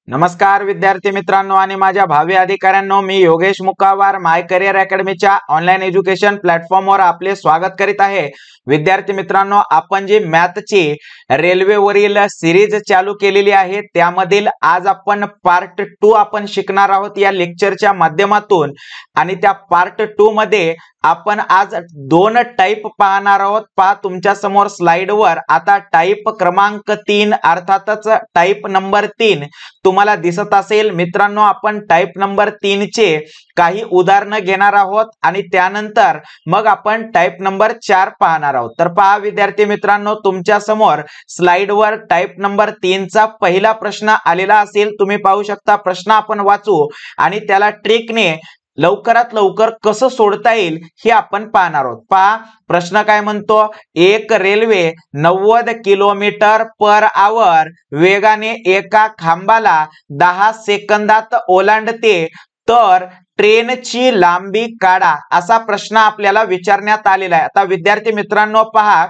नमस्कार विद्यार्थी मित्रांनो आणि माझ्या भावी अधिकाऱ्यांनो, मी योगेश मुकावार माय करियर अकॅडमीच्या ऑनलाईन एज्युकेशन प्लॅटफॉर्मवर आपले स्वागत करीत आहे। विद्यार्थी मित्रांनो, आपण जी मॅथची रेल्वेवरील सिरीज चालू केलेली आहे त्यामधील आज आपण पार्ट 2 आपण शिकणार आहोत या लेक्चरच्या माध्यमातून। आणि त्या पार्ट 2 मध्ये आपण आज दोन टाइप पाहणार आहोत। पहा तुमच्या समोर स्लाइडवर आता टाइप क्रमांक 3 अर्थातच टाइप नंबर 3 तुम्हाला दिसत असेल। मित्रांनो, आपण टाइप नंबर 3 चे काही उदाहरणे घेणार आहोत आणि त्यानंतर मग आपण टाइप नंबर 4 पाहणार आहोत। तर पहा विद्यार्थी मित्रांनो, तुमच्या समोर स्लाइडवर टाइप नंबर 3 चा पहिला प्रश्न आलेला असेल। तुम्ही पाहू शकता। प्रश्न आपण वाचू आणि त्याला ट्रिकने लवकरात लवकर कसं सोडता येईल हे आपण पाहणार आहोत। पहा प्रश्न काय म्हणतो, एक रेल्वे 90 किलोमीटर पर आवर वेगाने एका खांबाला 10 सेकंदात ओलांडते तर ट्रेनची लांबी काढा, असा प्रश्न आपल्याला विचारण्यात आलेला आहे। आता विद्यार्थी मित्रांनो पहा,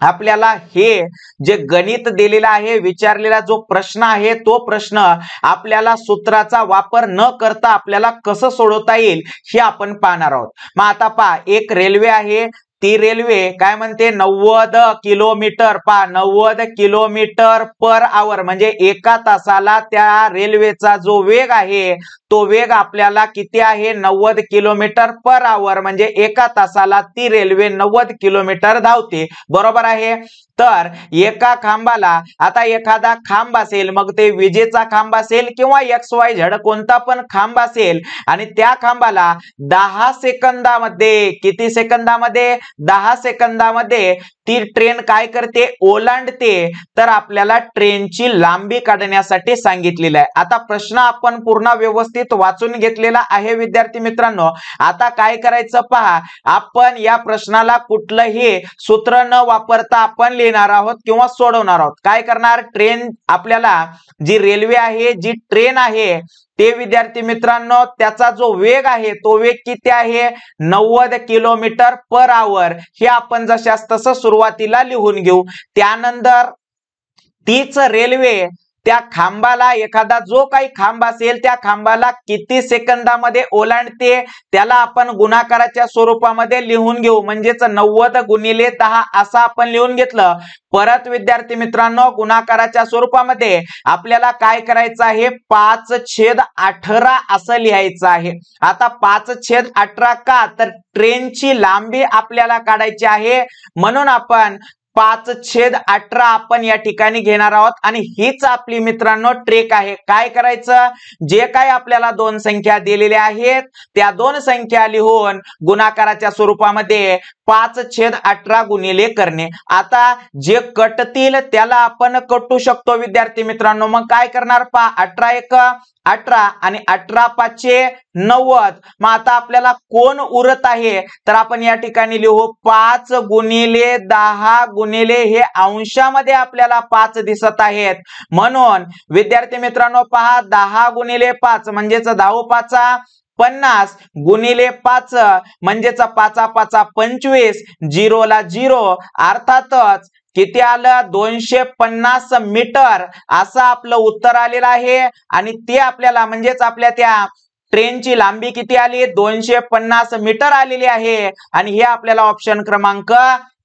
आपल्याला हे जे गणित दिलेला आहे, विचारलेला जो प्रश्न आहे तो प्रश्न आपल्याला सूत्राचा वापर न करता आपल्याला कसं सोडवता येईल हे आपण पाहणार आहोत। मग आता पहा, एक रेल्वे आहे, ती रेल्वे काय म्हणते 90 किलोमीटर, पहा 90 किलोमीटर पर आवर म्हणजे एका तासाला त्या रेल्वेचा जो वेग आहे तो वेग आपल्याला किती आहे 90 किलोमीटर पर आवर म्हणजे एका तासाला ती रेल्वे 90 किलोमीटर धावते, बरोबर आहे। तर एका खांबाला, आता एखादा खांब असेल, मग ते विजेचा खांब असेल किंवा XYZ कोणता पण खांब असेल आणि त्या खांबाला 10 सेकंदामध्ये, किती सेकंदामध्ये 10 सेकंदामध्ये ती ट्रेन काय करते ओलांडते, तर आपल्याला ट्रेनची लांबी काढण्यासाठी सांगितलेलं आहे। आता प्रश्न आपण पूर्ण व्यवस्थित वाचून घेतलेला आहे विद्यार्थी मित्रांनो। आता काय करायचं पहा, आपण या प्रश्नाला कुठलंही सूत्र न वापरता आपण लिहिणार आहोत किंवा सोडवणार आहोत। काय करणार, ट्रेन आपल्याला जी रेल्वे आहे, जी ट्रेन आहे ते विद्यार्थी मित्रांनो त्याचा जो वेग आहे तो वेग किती आहे 90 किलोमीटर पर आवर, हे आपण जशास तसं सुरुवातीला लिहून घेऊ। त्यानंतर तीच रेल्वे त्या खांबाला, एखादा जो काही खांब असेल त्या खांबाला किती सेकंदामध्ये ओलांडते त्याला आपण गुणाकाराच्या स्वरूपामध्ये लिहून घेऊ, म्हणजेच 90 गुणिले 10 असं आपण लिहून घेतलं। परत विद्यार्थी मित्रांनो गुणाकाराच्या स्वरूपामध्ये आपल्याला काय करायचं आहे 5/18 असं लिहायचं आहे। आता 5/18 का, तर ट्रेनची लांबी आपल्याला काढायची आहे, म्हणून आपण 5/18 आपण या ठिकाणी घेणार आहोत। आणि हीच आपली मित्रांनो ट्रिक आहे। काय करायचं, जे काही आपल्याला दोन संख्या दिलेल्या आहेत त्या दोन संख्या लिहून गुणाकाराच्या स्वरूपामध्ये 5/18 गुणिले करणे। आता जे कटतील त्याला आपण कटू शकतो विद्यार्थी मित्रांनो। मग काय करणार, पहा 18 आणि 18×5 90। मग आता आपल्याला कोण उरत आहे, तर आपण या ठिकाणी लिहू 5 गुणिले 10 गुणिले हे अंशामध्ये आपल्याला 5 दिसत आहेत, म्हणून विद्यार्थी मित्रांनो पहा 10 गुणिले 5 म्हणजेच 10×5 50 गुणिले 5 म्हणजेच 5×5 25, 0 ला 0, अर्थातच किती आलं 250 मीटर असं आपलं उत्तर आलेलं आहे। आणि ते आपल्याला म्हणजेच आपल्या त्या ट्रेनची लांबी किती आली 250 मीटर आलेली आहे आणि हे आपल्याला ऑप्शन क्रमांक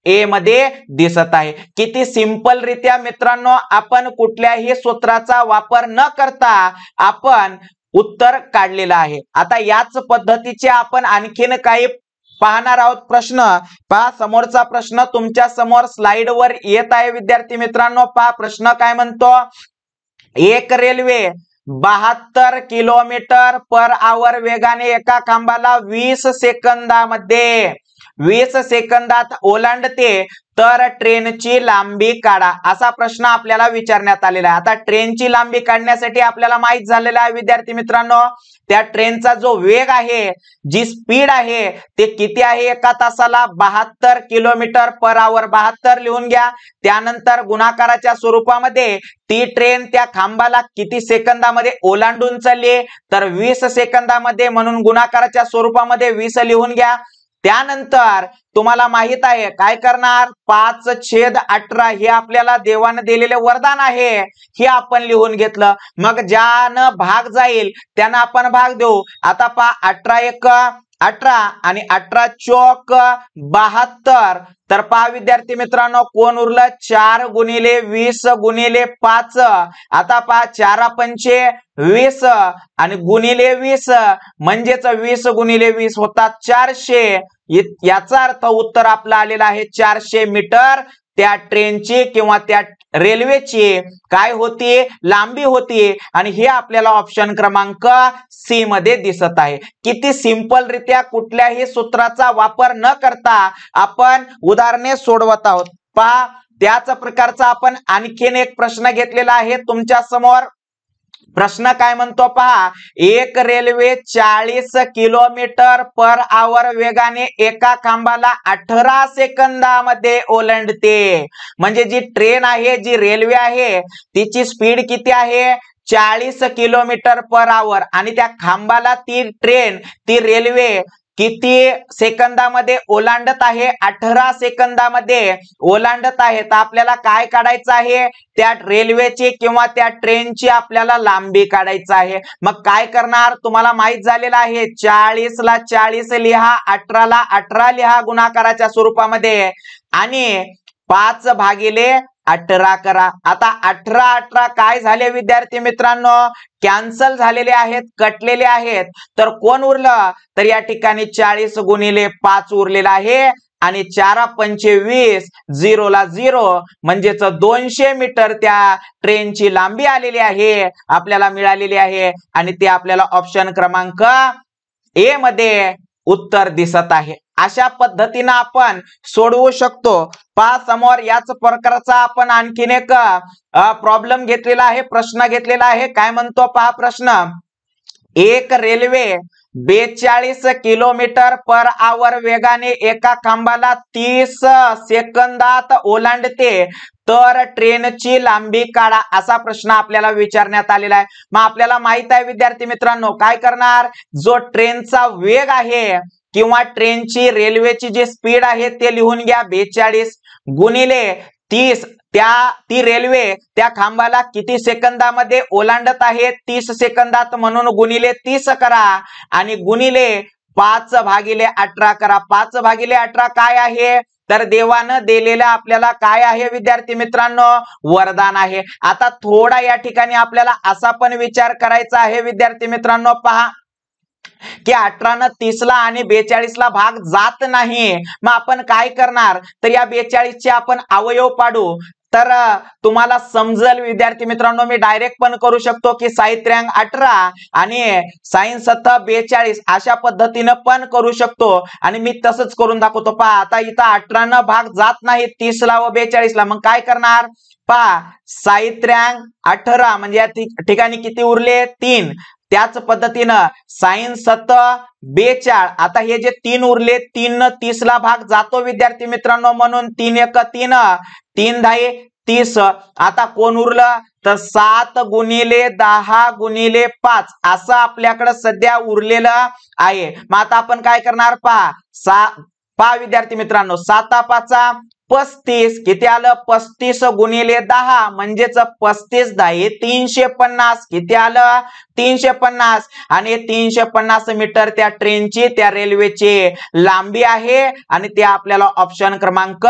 ए मध्ये दिसत आहे। किती सिंपल रित्या मित्रांनो आपण कुठल्याही सूत्राचा वापर न करता आपण उत्तर काढलेलं आहे। आता याच पद्धतीचे आपण आणखीन काही पाहणार आहोत प्रश्न। पहा समोरचा प्रश्न तुमच्या समोर स्लाइड वर येत आहे विद्यार्थी मित्रांनो। पहा प्रश्न काय म्हणतो, एक रेल्वे 72 किलोमीटर पर आवर वेगाने एका खांबाला 20 सेकंदात ओलांडते तर ट्रेनची लांबी काढा, असा प्रश्न आपल्याला विचारण्यात आलेला आहे। आता ट्रेनची लांबी काढण्यासाठी आपल्याला माहित झालेला आहे विद्यार्थी मित्रांनो, त्या ट्रेनचा जो वेग आहे, जी स्पीड आहे ते किती आहे एका तासाला 72 किलोमीटर पर आवर, 72 लिहून घ्या। त्यानंतर गुणाकाराच्या स्वरूपामध्ये ती ट्रेन त्या खांबाला किती सेकंदामध्ये ओलांडून चालली, तर 20 सेकंदामध्ये, म्हणून गुणाकाराच्या स्वरूपामध्ये 20 लिहून घ्या। त्यानंतर तुम्हाला माहित आहे काय करणार, 5/18 हे आपल्याला देवाने दिलेले वरदान आहे, हे आपण लिहून घेतलं. मग ज्यानं भाग जाईल त्यानं आपण भाग देऊ. आता पहा 18 आणि 18 चौक 72. तर पहा विद्यार्थी मित्रांनो कोण उरलं, 4 गुणिले 20 गुणिले 5. आता पहा 4 पंचे 20 आणि गुणिले 20 म्हणजेच 20 गुणिले 20 होतात 400. याचा अर्थ उत्तर आपलं आलेलं आहे 400 मीटर त्या ट्रेनची किंवा त्या रेल्वेची काय होती, लांबी होती. आणि हे आपल्याला ऑप्शन क्रमांक सी मध्ये दिसत आहे. किती सिंपल रित्या कुठल्याही सूत्राचा वापर न करता आपण उदाहरणे सोडवत आहोत. पहा त्याच प्रकारचा आपण आणखीन एक प्रश्न घेतलेला आहे तुमच्या समोर. प्रश्न काय म्हणतो पहा, एक रेल्वे 40 किलोमीटर पर आवर वेगाने एका खांबाला 18 सेकंदामध्ये ओलांडते. म्हणजे जी ट्रेन आहे, जी रेल्वे आहे, तिची स्पीड किती आहे, 40 किलोमीटर पर आवर. आणि त्या खांबाला ती ट्रेन, ती रेल्वे किती सेकंदामध्ये ओलांडत आहे, 18 सेकंदामध्ये ओलांडत आहे. तर आपल्याला काय काढायचं आहे, त्या रेल्वेची किंवा त्या ट्रेनची आपल्याला लांबी काढायचं आहे. मग काय करणार, तुम्हाला माहित झालेलं आहे 40 ला 40 लिहा, 18 ला 18 लिहा गुणाकाराच्या स्वरूपामध्ये आणि 5/18 करा. आता 18 काय झाले विद्यार्थी मित्रांनो, कॅन्सल झालेले आहेत, कटलेले आहेत. तर कोण उरलं, तर या ठिकाणी 40 गुणिले 5 उरलेला आहे आणि 4 पंचे 20, 0 ला 0 म्हणजेच 200 मीटर त्या ट्रेनची लांबी आलेली आहे, आपल्याला मिळालेली आहे. आणि ते आपल्याला ऑप्शन क्रमांक ए मध्ये उत्तर दिसत आहे. अशा पद्धतीने आपण सोडवू शकतो. पहा समोर याच प्रकारचा आपण आणखीन एक प्रॉब्लेम घेतलेला आहे, प्रश्न घेतलेला आहे. काय म्हणतो पहा प्रश्न, एक रेल्वे 42 किलोमीटर पर आवर वेगाने एका खांबाला 30 सेकंदात ओलांडते, तर ट्रेनची लांबी काढा, असा प्रश्न आपल्याला विचारण्यात आलेला आहे. मग आपल्याला माहित आहे विद्यार्थी मित्रांनो काय करणार, जो ट्रेनचा वेग आहे किंवा ट्रेनची रेल्वेची जी स्पीड आहे ते लिहून घ्या, 42 गुणिले 30. ती रेल्वे त्या खांबाला किती सेकंदामध्ये ओलांडत आहे, 30 सेकंदात, म्हणून गुणिले 30 करा आणि गुणिले 5/18 करा. 5/18 काय आहे, तर देवानं दिलेलं आपल्याला काय आहे विद्यार्थी मित्रांनो, वरदान आहे. आता थोडा या ठिकाणी आपल्याला असा पण विचार करायचा आहे विद्यार्थी मित्रांनो. पहा की 18 न 30 ला आणि 42 ला भाग जात नाही. मग आपण काय करणार, तर या 42 चे आपण अवयव पाडू. तर तुम्हाला समजेल विद्यार्थी मित्रांनो, मी डायरेक्ट पण करू शकतो की साई-3 18 आणि साई-7 42 अशा पद्धतीने पण करू शकतो आणि मी तसंच करून दाखवतो. पहा आता इथं 18 न भाग जात नाही 30 ला व 42 ला, मग काय करणार, पहा साई-3 18 म्हणजे या ठिकाणी किती उरले, 3. त्याच पद्धतीनं साई-7 42. आता हे जे 3 उरले, 3 न 30 ला भाग जातो विद्यार्थी मित्रांनो, म्हणून 3 1 3, 3 10 30. आता कोण उरलं, तर 7 गुणिले 10 गुणिले 5 असं आपल्याकडे सध्या उरलेलं आहे. मग आता आपण काय करणार, पहा विद्यार्थी मित्रांनो, 7 5 35 किती आलं, 35 गुणिले 10 म्हणजेच 35 10 350 किती आलं, 350. आणि 350 मीटर त्या ट्रेनची, त्या रेल्वेची लांबी आहे आणि ते आपल्याला ऑप्शन क्रमांक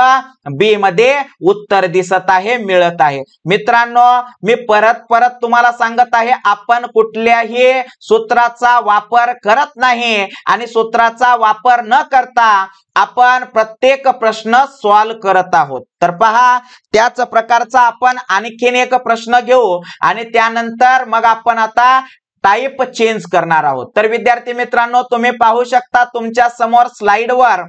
बी मध्ये उत्तर दिसत आहे, मिळत आहे. मित्रांनो मी परत तुम्हाला सांगत आहे, आपण कुठल्याही सूत्राचा वापर करत नाही आणि सूत्राचा वापर न करता आपण प्रत्येक प्रश्न सॉल्व करत आहोत. तर पहा त्याच प्रकारचा आपण आणखीन एक प्रश्न घेऊ आणि त्यानंतर मग आपण आता टाइप चेंज करणार आहोत. तर विद्यार्थी मित्रांनो तुम्ही पाहू शकता तुमच्या समोर स्लाइडवर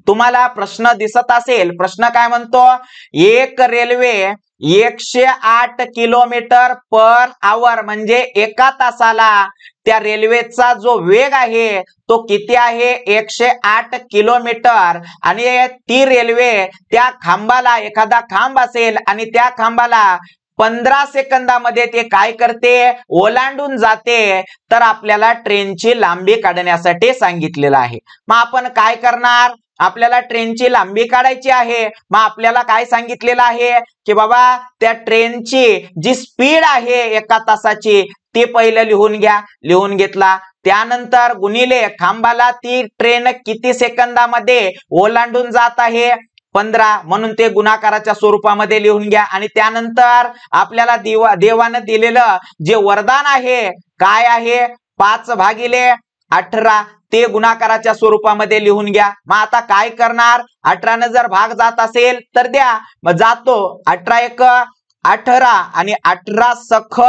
तुम्हाला प्रश्न दिसत असेल. प्रश्न काय म्हणतो, एक रेल्वे 108 किलोमीटर पर आवर म्हणजे एका तासाला त्या रेल्वेचा जो वेग आहे तो किती आहे, 108 किलोमीटर. आणि ती रेल्वे त्या खांबाला, एखादा खांब असेल आणि त्या खांबाला 15 सेकंदामध्ये ते काय करते, ओलांडून जाते. तर आपल्याला ट्रेनची लांबी काढण्यासाठी सांगितलेलं आहे. मग आपण काय करणार, आपल्याला ट्रेनची लांबी काढायची आहे. मग आपल्याला काय सांगितलेलं आहे की बाबा त्या ट्रेनची जी स्पीड आहे एका तासाची ते पहिलं लिहून घ्या. लिहून घेतला. त्यानंतर गुणिले खांबाला ती ट्रेन किती सेकंदामध्ये ओलांडून जात आहे, 15, म्हणून ते गुणाकाराच्या स्वरूपामध्ये लिहून घ्या. आणि त्यानंतर आपल्याला देवानं दिलेलं जे वरदान आहे काय आहे, 5/18, ते गुणाकाराच्या स्वरूपामध्ये लिहून घ्या. मग आता काय करणार, 18 न जर भाग जात असेल तर द्या. मग जातो 18 एक 18 आणि 18 सख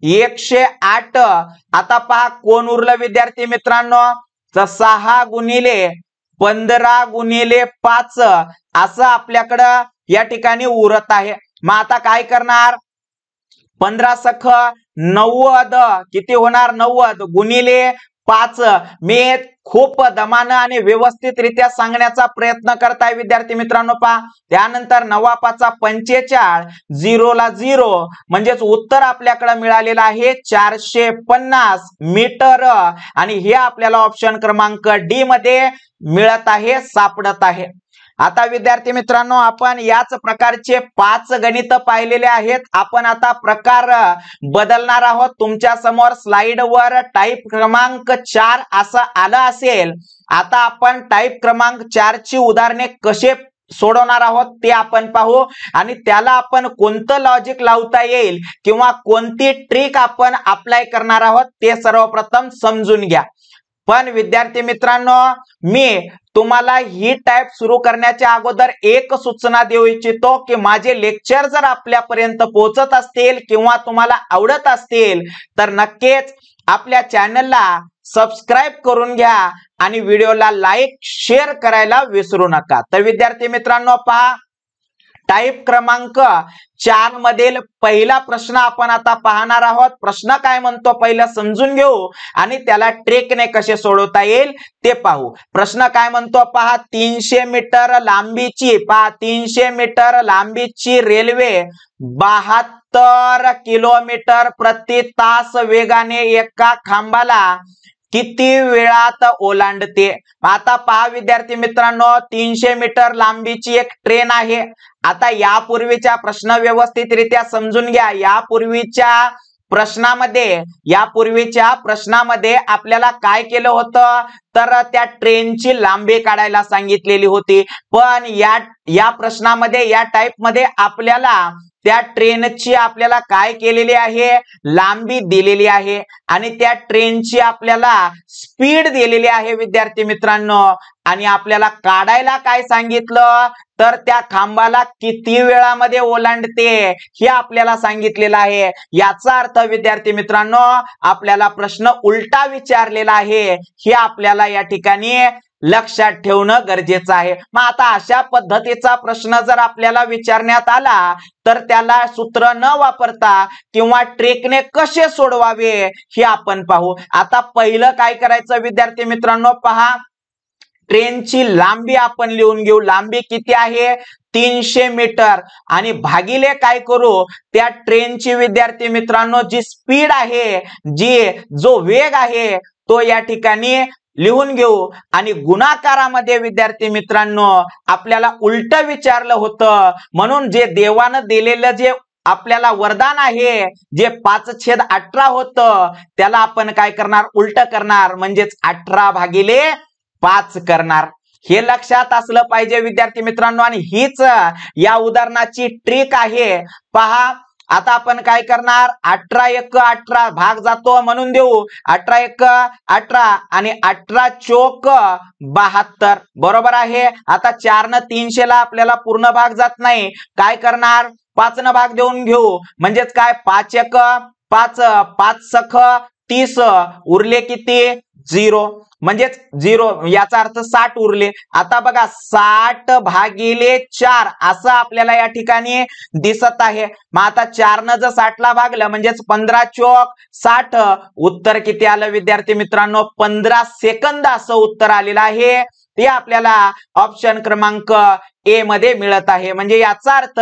108. आता पहा कोण उरलं विद्यार्थी मित्रांनो, तर 6 गुणिले 15 गुणिले 5 असं आपल्याकडं या ठिकाणी उरत आहे. मग आता काय करणार, 15 सख 90 किती होणार, 90 गुणिले 5. मी खूप दमानं आणि व्यवस्थितरित्या सांगण्याचा प्रयत्न करताय विद्यार्थी मित्रांनो. पहा त्यानंतर 9 5 45, 0 ला 0, म्हणजेच उत्तर आपल्याकडे मिळालेलं आहे 450 मीटर. आणि हे आपल्याला ऑप्शन क्रमांक डी मध्ये मिळत आहे, सापडत आहे. आता विद्यार्थी मित्रांनो आपण याच प्रकारचे 5 गणित पाहिलेले आहेत. आपण आता प्रकार बदलणार आहोत. तुमच्या समोर स्लाइड वर टाइप क्रमांक 4 असं आलं असेल. आता आपण टाइप क्रमांक 4 ची उदाहरणे कसे सोडवणार आहोत ते आपण पाहू. आणि त्याला आपण कोणतं लॉजिक लावता येईल किंवा कोणती ट्रिक आपण अप्लाय करणार आहोत ते सर्वप्रथम समजून घ्या. पण विद्यार्थी मित्रांनो मी तुम्हाला ही टाइप सुरू करण्याच्या अगोदर एक सूचना देऊ इच्छितो की माझे लेक्चर जर आपल्यापर्यंत पोहोचत असतील किंवा तुम्हाला आवडत असतील तर नक्कीच आपल्या चॅनलला सबस्क्राइब करून घ्या आणि व्हिडिओला लाईक शेअर करायला विसरू नका. तर विद्यार्थी मित्रांनो पहा टाइप क्रमांक 4 मधील पहिला प्रश्न आपण आता पाहणार आहोत. प्रश्न काय म्हणतो पहिलं समजून घेऊ आणि त्याला ट्रिकने कसे सोडवता येईल ते पाहू. प्रश्न काय म्हणतो पहा, 300 मीटर लांबीची, पहा 300 मीटर लांबीची रेल्वे 72 किलोमीटर प्रति तास वेगाने एका खांबाला किती वेळात ओलांडते. आता पहा विद्यार्थी मित्रांनो 300 मीटर लांबीची एक ट्रेन आहे. आता यापूर्वीचा प्रश्न व्यवस्थितरित्या समजून घ्या. यापूर्वीच्या प्रश्नामध्ये आपल्याला काय केलं होतं, तर त्या ट्रेनची लांबी काढायला सांगितलेली होती. पण या प्रश्नामध्ये या टाइप मध्ये आपल्याला त्या ट्रेनची आपल्याला काय केलेली आहे, लांबी दिलेली आहे आणि त्या ट्रेनची आपल्याला स्पीड दिलेली आहे विद्यार्थी मित्रांनो. आणि आपल्याला काढायला काय सांगितलं, तर त्या खांबाला किती वेळामध्ये ओलांडते हे आपल्याला सांगितलेलं आहे. याचा अर्थ विद्यार्थी मित्रांनो आपल्याला प्रश्न उलटा विचारलेला आहे, हे आपल्याला या ठिकाणी लक्षात ठेवणं गरजेचं आहे. मग आता अशा पद्धतीचा प्रश्न जर आपल्याला विचारण्यात आला तर त्याला सूत्र न वापरता किंवा ट्रिकने कसे सोडवावे हे आपण पाहू. आता पहिलं काय करायचं विद्यार्थी मित्रांनो पहा, ट्रेनची लांबी आपण लिहून घेऊ. लांबी किती आहे, 300 मीटर आणि भागिले काय करू, त्या ट्रेनची विद्यार्थी मित्रांनो जी स्पीड आहे, जो वेग आहे तो या ठिकाणी लिहून घेऊ. आणि गुणाकारामध्ये विद्यार्थी मित्रांनो आपल्याला उलट विचारलं होतं, म्हणून जे देवानं दिलेलं जे आपल्याला वरदान आहे जे 5/18 होतं त्याला आपण काय करणार, उलट करणार, म्हणजेच 18/5 करणार. हे लक्षात असलं पाहिजे विद्यार्थी मित्रांनो. आणि हीच या उदाहरणाची ट्रिक आहे. पहा आता आपण काय करणार, 18 एक 18 भाग जातो म्हणून देऊ 18 एक 18 आणि 18 चोक 72 बरोबर आहे. आता 4 न 300 ला आपल्याला पूर्ण भाग जात नाही, काय करणार 5 न भाग देऊन घेऊ, म्हणजेच काय 5 एक 5, 5 सख 30, उरले किती 0, म्हणजेच 0, याचा अर्थ 60 उरले. आता बघा 60/4 असं आपल्याला या ठिकाणी दिसत आहे. मग आता 4 न जर 60 ला भागलं म्हणजेच 15 चोक 60, उत्तर किती आलं विद्यार्थी मित्रांनो, 15 सेकंद असं उत्तर आलेलं आहे. ते आपल्याला ऑप्शन क्रमांक ए मध्ये मिळत आहे. म्हणजे याचा अर्थ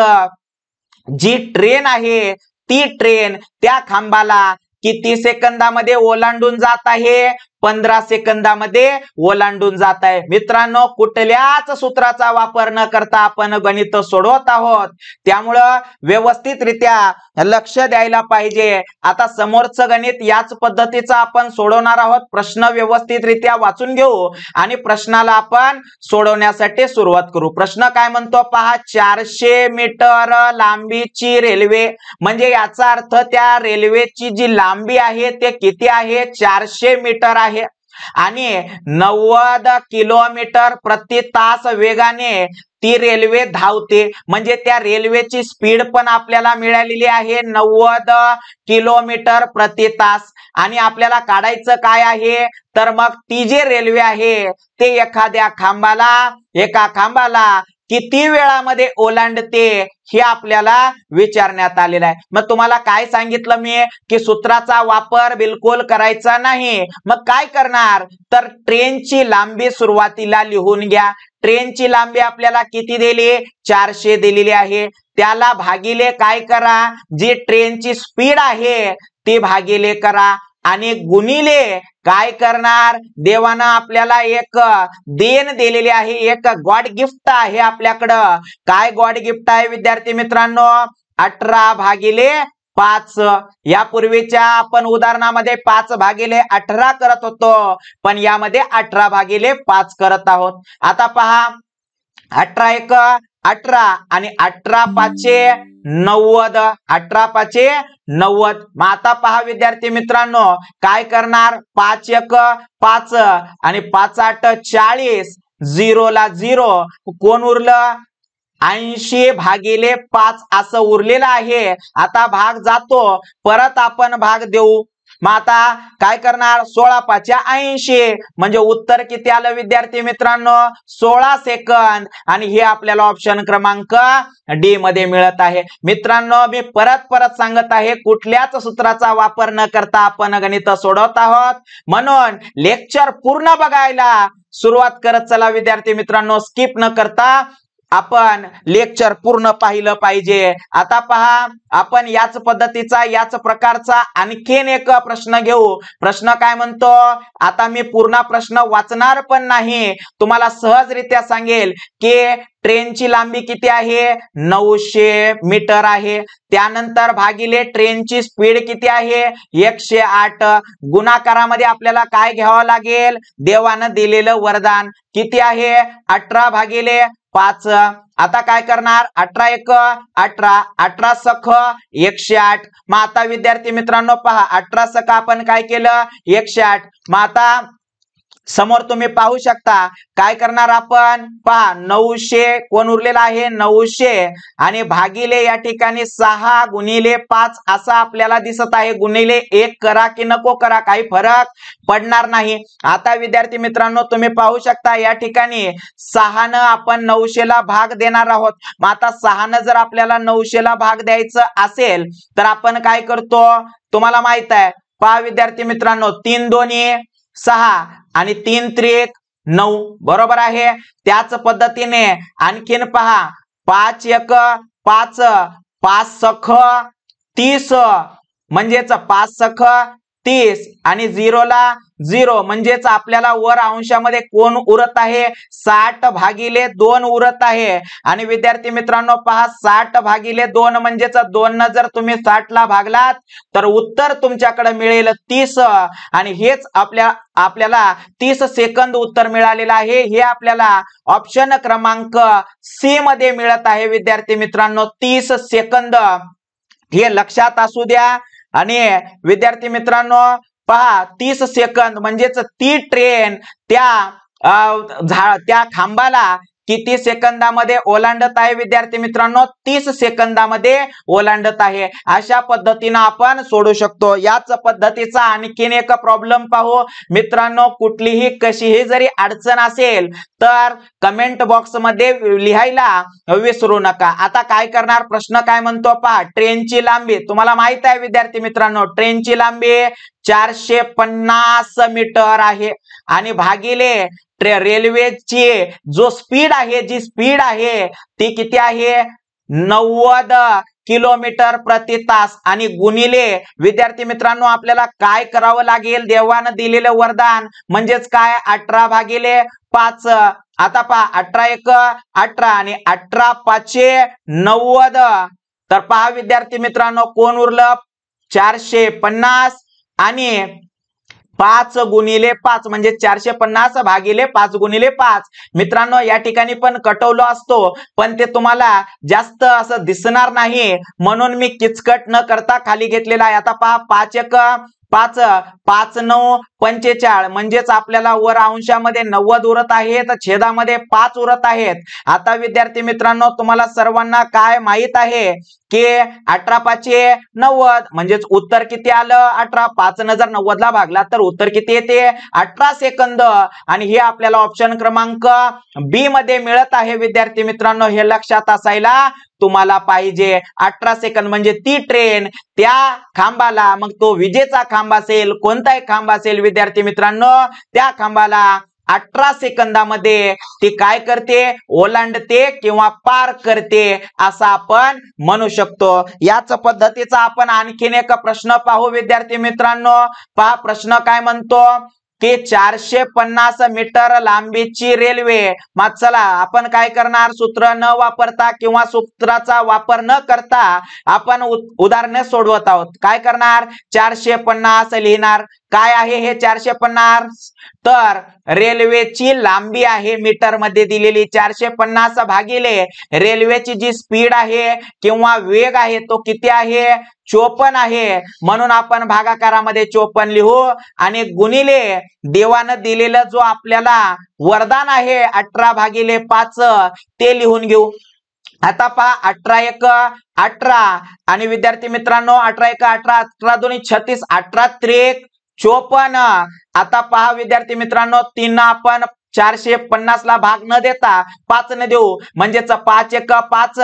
जी ट्रेन आहे ती ट्रेन त्या खांबाला किती सेकंदामध्ये ओलांडून जात आहे? 15 सेकंदामध्ये ओलांडून जात आहे. मित्रांनो, कुठल्याच सूत्राचा वापर न करता आपण गणित सोडवत आहोत, त्यामुळं व्यवस्थितरित्या लक्ष द्यायला पाहिजे. आता समोरचं गणित याच पद्धतीचं आपण सोडवणार आहोत. प्रश्न व्यवस्थितरित्या वाचून घेऊ आणि प्रश्नाला आपण सोडवण्यासाठी सुरुवात करू. प्रश्न काय म्हणतो पहा, 400 मीटर लांबीची रेल्वे, म्हणजे याचा अर्थ त्या रेल्वेची जी लांबी आहे ते किती आहे? 400 मीटर आहे आणि 90 किलोमीटर प्रति तास वेगाने ती रेल्वे धावते. म्हणजे त्या रेल्वेची स्पीड पण आपल्याला मिळालेली आहे 90 किलोमीटर प्रति तास. आणि आपल्याला काढायचं काय आहे? तर मग ती जी रेल्वे आहे ते एका खांबाला किती वेळामध्ये ओलांडते हे आपल्याला विचारण्यात आलेलं आहे. मग तुम्हाला काय सांगितलं मी की सूत्राचा वापर बिलकुल करायचा नाही. मग काय करणार? तर ट्रेनची लांबी सुरुवातीला लिहून घ्या. ट्रेनची लांबी आपल्याला किती दिली? 400 दिलेली आहे. त्याला भागिले काय करा? जी ट्रेनची स्पीड आहे ती भागिले करा आणि गुणिले काय करणार? देवानं आपल्याला एक देण दिलेली आहे, एक गॉड गिफ्ट आहे आपल्याकडं. काय गॉड गिफ्ट आहे विद्यार्थी मित्रांनो? 18/5. यापूर्वीच्या आपण उदाहरणामध्ये 5/18 करत होतो, पण यामध्ये 18/5 करत आहोत. आता पहा, 18 × 18 आणि 18×5 90. 18×5 90. मग आता पहा विद्यार्थी मित्रांनो, काय करणार? 5×1 5 आणि 5×8 40. 0 ला 0. कोण उरलं? 80/5 असं उरलेलं आहे. आता भाग जातो, परत आपण भाग देऊ. मग आता काय करणार? 16×5 80. म्हणजे उत्तर किती आलं विद्यार्थी मित्रांनो? 16 सेकंद. आणि हे आपल्याला ऑप्शन क्रमांक डी मध्ये मिळत आहे. मित्रांनो, मी परत सांगत आहे, कुठल्याच सूत्राचा वापर न करता आपण गणित सोडवत आहोत. म्हणून लेक्चर पूर्ण बघायला सुरुवात करत चला विद्यार्थी मित्रांनो. स्किप न करता आपण लेक्चर पूर्ण पाहिलं पाहिजे. आता पहा, आपण याच पद्धतीचा याच प्रकारचा आणखीन एक प्रश्न घेऊ. प्रश्न काय म्हणतो? आता मी पूर्ण प्रश्न वाचणार पण नाही, तुम्हाला सहजरित्या सांगेल की ट्रेनची लांबी किती आहे? 900 मीटर आहे. त्यानंतर भागिले ट्रेनची स्पीड किती आहे? 108. गुणाकारामध्ये आपल्याला काय घ्यावं लागेल? देवानं दिलेलं वरदान किती आहे? 18/5. आता काय करणार? 18×1 18. 18 सख 108. मग आता विद्यार्थी मित्रांनो पहा, 18 सख आपण काय केलं? 108. मग आता समोर तुम्ही पाहू शकता काय करणार आपण? पहा, 900 कोण उरलेला आहे? 900 आणि भागिले या ठिकाणी 6×5 असा आपल्याला दिसत आहे. गुणिले 1 करा की नको करा, काही फरक पडणार नाही. आता विद्यार्थी मित्रांनो तुम्ही पाहू शकता या ठिकाणी 6 आपण 900 ला भाग देणार आहोत. मग आता 6 जर आपल्याला 900 ला भाग द्यायचं असेल तर आपण काय करतो? तुम्हाला माहित आहे. पहा विद्यार्थी मित्रांनो, 3 दोन्ही 6 आणि 3 त्रिक 9. बरोबर आहे. त्याच पद्धतीने आणखीन पहा, 5×1 5. 5 सख 30. म्हणजेच 5 सख 30 आणि 0 ला 0. म्हणजेच आपल्याला वर अंशामध्ये कोण उरत आहे? 60/2 उरत आहे. आणि विद्यार्थी मित्रांनो पहा, 60/2 म्हणजेच 2 न जर तुम्ही 60 ला भागलात तर उत्तर तुमच्याकडे मिळेल 30. आणि हेच आपल्याला 30 सेकंद उत्तर मिळालेलं आहे. हे आपल्याला ऑप्शन क्रमांक सी मध्ये मिळत आहे विद्यार्थी मित्रांनो. 30 सेकंद हे लक्षात असू द्या. आणि विद्यार्थी मित्रांनो पहा, 30 सेकंद म्हणजेच ती ट्रेन त्या खांबाला किती सेकंदामध्ये ओलांडत आहे विद्यार्थी मित्रांनो? 30 सेकंदामध्ये ओलांडत आहे. अशा पद्धतीने आपण सोडू शकतो. याच पद्धतीचा आणखीन एक प्रॉब्लेम पाहू मित्रांनो. कुठलीही कशीही जरी अडचण असेल तर कमेंट बॉक्स मध्ये लिहायला विसरू नका. आता काय करणार? प्रश्न काय म्हणतो पहा, ट्रेनची लांबी तुम्हाला माहित आहे विद्यार्थी मित्रांनो, ट्रेनची लांबी 450 मीटर आहे आणि भागिले रेल्वेची जी स्पीड आहे ती किती आहे? 90 किलोमीटर प्रति तास आणि गुणिले विद्यार्थी मित्रांनो आपल्याला काय करावं लागेल, देवानं दिलेलं वरदान म्हणजेच काय 18/5. आता पहा 18 आणि 18×5 = 90. तर पहा विद्यार्थी मित्रांनो कोण उरलं 450 आणि 5×5 म्हणजे 450/5×5. मित्रांनो या ठिकाणी पण कटवलो असतो पण ते तुम्हाला जास्त असं दिसणार नाही म्हणून मी किचकट न करता खाली घेतलेला आहे. आता पहा 5×1 = 5, 5×9 = 45 म्हणजेच आपल्याला वर अंशामध्ये 90 उरत आहेत, छेदामध्ये 5 उरत आहेत. आता विद्यार्थी मित्रांनो तुम्हाला सर्वांना काय माहित आहे की 18×5 = 90 म्हणजेच उत्तर किती आलं 18. 5 ने जर 90 ला भागला तर उत्तर किती येते 18 सेकंद. आणि हे आपल्याला ऑप्शन क्रमांक बी मध्ये मिळत आहे. विद्यार्थी मित्रांनो हे लक्षात असायला तुम्हाला पाहिजे. 18 सेकंद म्हणजे ती ट्रेन त्या खांबाला, मग तो विजेचा खांब असेल कोणताही खांब असेल विद्यार्थी मित्रांनो, त्या खांबाला 18 सेकंदामध्ये ती काय करते, ओलांडते किंवा पार करते असं आपण म्हणू शकतो. याच पद्धतीचा आपण आणखीन एक प्रश्न पाहू विद्यार्थी मित्रांनो. पहा प्रश्न काय म्हणतो की 450 मीटर लांबीची रेल्वे. मग चला आपण काय करणार, सूत्र न वापरता किंवा सूत्राचा वापर न करता आपण उदाहरणे सोडवत आहोत. काय करणार 450 लिहिणार. काय आहे हे 450, तर रेल्वेची लांबी आहे मीटर मध्ये दिलेली 450 भागिले रेल्वेची जी स्पीड आहे किंवा वेग आहे तो किती आहे 54 आहे. म्हणून आपण भागाकारामध्ये 54 लिहू आणि गुणिले देवानं दिलेलं जो आपल्याला वरदान आहे 18/5 ते लिहून घेऊ. आता पहा 18×1 = 18 आणि विद्यार्थी मित्रांनो 18×1 = 18, 18×2 = 36, 18×3 = 54. आता पहा विद्यार्थी मित्रांनो 3 आपण 450 ला भाग न देता 5 ने देऊ म्हणजेच 5×1 = 5,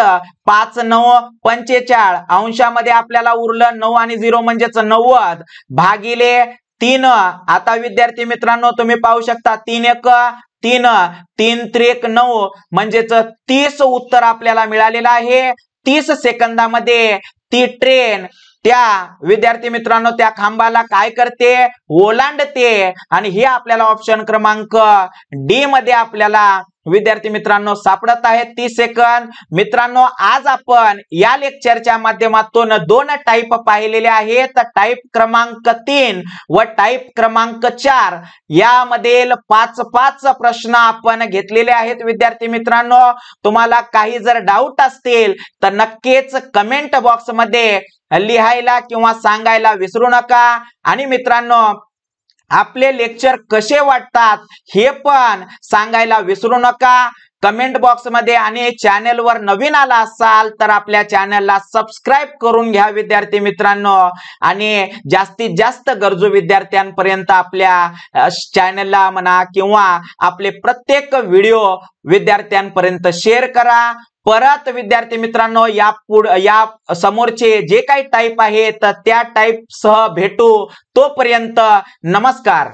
5×9 = 45. अंशामध्ये आपल्याला उरलं 9 आणि 0 म्हणजेच 90 भागिले 3. आता विद्यार्थी मित्रांनो तुम्ही पाहू शकता 3×1 = 3, 3×3 = 9 म्हणजेच 30 उत्तर आपल्याला मिळालेलं आहे. 30 सेकंदामध्ये ती ट्रेन त्या विद्यार्थी मित्रांनो त्या खांबाला काय करते, ओलांडते. आणि हे आपल्याला ऑप्शन क्रमांक डी मध्ये आपल्याला विद्यार्थी मित्रांनो सापडत आहे 30 सेकंद. मित्रांनो आज आपण या लेक्चरच्या माध्यमातून 2 टाईप पाहिलेले आहेत, टाईप क्रमांक 3 व टाईप क्रमांक 4. यामधील 5 प्रश्न आपण घेतलेले आहेत. विद्यार्थी मित्रांनो तुम्हाला काही जर डाऊट असतील तर नक्कीच कमेंट बॉक्स मध्ये लिहायला किंवा सांगायला विसरू नका. आणि मित्रांनो आपले लेक्चर कसे वाटतात हे पण सांगायला विसरू नका कमेंट बॉक्स मध्ये. आणि चॅनल वर नवीन आला असाल तर आपल्या चॅनलला सबस्क्राइब करून घ्या विद्यार्थी मित्रांनो. आणि जास्तीत जास्त गरजू विद्यार्थ्यांपर्यंत आपल्या चॅनलला म्हणा किंवा आपले प्रत्येक व्हिडिओ विद्यार्थ्यांपर्यंत शेअर करा. परत विद्यार्थी मित्रांनो या समोरचे जे काही टाईप आहेत त्या टाईप सह भेटू. तोपर्यंत नमस्कार.